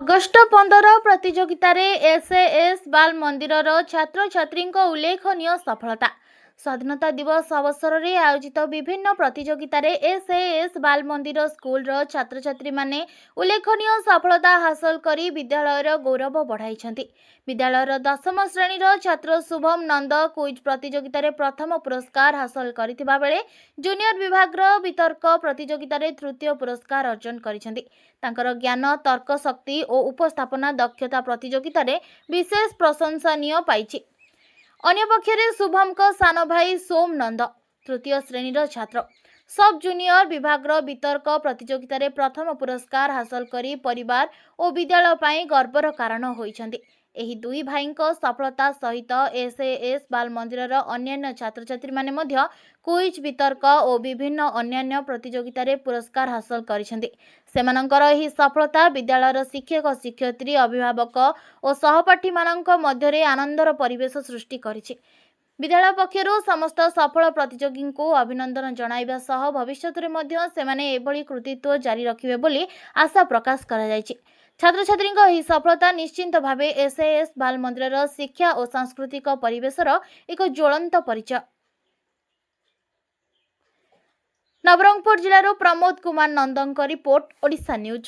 August 15 ପ୍ରତିଯୋଗିତାରେ SAS ବାଲ୍ ମନ୍ଦିରର ଛାତ୍ରଛାତ୍ରୀଙ୍କ ଉଲ୍ଲେଖନୀୟ ସଫଳତା। ସ୍ୱାଧୀନତା ଦିବସ ଅବସରରେ ଆୟୋଜିତ ବିଭିନ୍ନ ପ୍ରତିଯୋଗିତାରେ ଏସ୍ଏଏସ୍ ବାଲ୍ ମନ୍ଦିର ସ୍କୁଲର ଛାତ୍ରଛାତ୍ରୀମାନେ ଉଲ୍ଲେଖନୀୟ ସଫଳତା ହାସଲ କରି ବିଦ୍ୟାଳୟର ଗୌରବ ବଢ଼ାଇଛନ୍ତି। ବିଦ୍ୟାଳୟର 10ମ ଶ୍ରେଣୀର ଛାତ୍ର ଶୁଭମ ନନ୍ଦ କୁଇଜ୍ ପ୍ରତିଯୋଗିତାରେ ପ୍ରଥମ ପୁରସ୍କାର ହାସଲ କରିଥିବା ବେଳେ ଜୁନିୟର ବିଭାଗର ବିତର୍କ ପ୍ରତିଯୋଗିତାରେ ତୃତୀୟ ପୁରସ୍କାର ଅର୍ଜନ କରିଛନ୍ତି। ତାଙ୍କର ଜ୍ଞାନ, ତର୍କ ଶକ୍ତି ଓ ଉପସ୍ଥାପନା ଦକ୍ଷତା ପ୍ରତିଯୋଗିତାରେ ବିଶେଷ ପ୍ରଶଂସନୀୟ ପାଇଛି। ଅନ୍ୟପକ୍ଷରେ ଶୁଭମଙ୍କ ସାନ ଭାଇ ସୋମ ନନ୍ଦ ତୃତୀୟ ଶ୍ରେଣୀର ଛାତ୍ର ସବ୍ ଜୁନିୟର ବିଭାଗର ବିତର୍କ ପ୍ରତିଯୋଗିତାରେ ପ୍ରଥମ ପୁରସ୍କାର ହାସଲ କରି ପରିବାର ଓ ବିଦ୍ୟାଳୟ ପାଇଁ ଗର୍ବର କାରଣ ହୋଇଛନ୍ତି। ଏହି ଦୁଇ ଭାଇଙ୍କ ସଫଳତା ସହିତ ଏସ୍ଏଏସ୍ ବାଲ୍ ମନ୍ଦିରର ଅନ୍ୟାନ୍ୟ ଛାତ୍ରଛାତ୍ରୀମାନେ ମଧ୍ୟ କୁଇଜ୍, ବିତର୍କ ଓ ବିଭିନ୍ନ ଅନ୍ୟାନ୍ୟ ପ୍ରତିଯୋଗିତାରେ ପୁରସ୍କାର ହାସଲ କରିଛନ୍ତି। ସେମାନଙ୍କର ଏହି ସଫଳତା ବିଦ୍ୟାଳୟର ଶିକ୍ଷକ, ଶିକ୍ଷୟିତ୍ରୀ, ଅଭିଭାବକ ଓ ସହପାଠୀମାନଙ୍କ ମଧ୍ୟରେ ଆନନ୍ଦର ପରିବେଶ ସୃଷ୍ଟି କରିଛି। ବିଦ୍ୟାଳୟ ପକ୍ଷରୁ ସମସ୍ତ ସଫଳ ପ୍ରତିଯୋଗୀଙ୍କୁ ଅଭିନନ୍ଦନ ଜଣାଇବା ସହ ଭବିଷ୍ୟତରେ ମଧ୍ୟ ସେମାନେ ଏଭଳି କୃତିତ୍ୱ ଜାରି ରଖିବେ ବୋଲି ଆଶା ପ୍ରକାଶ କରାଯାଇଛି। ଛାତ୍ରଛାତ୍ରୀଙ୍କ ଏହି ସଫଳତା ନିଶ୍ଚିତ ଭାବେ ଏସ୍ଏଏସ୍ ବାଲ୍ ମନ୍ଦିରର ଶିକ୍ଷା ଓ ସାଂସ୍କୃତିକ ପରିବେଶର ଏକ ଜ୍ୱଳନ୍ତ ପରିଚୟ। ନବରଙ୍ଗପୁର ଜିଲ୍ଲାରୁ ପ୍ରମୋଦ କୁମାର ନନ୍ଦଙ୍କ ରିପୋର୍ଟ, ଓଡ଼ିଶା ନ୍ୟୁଜ୍।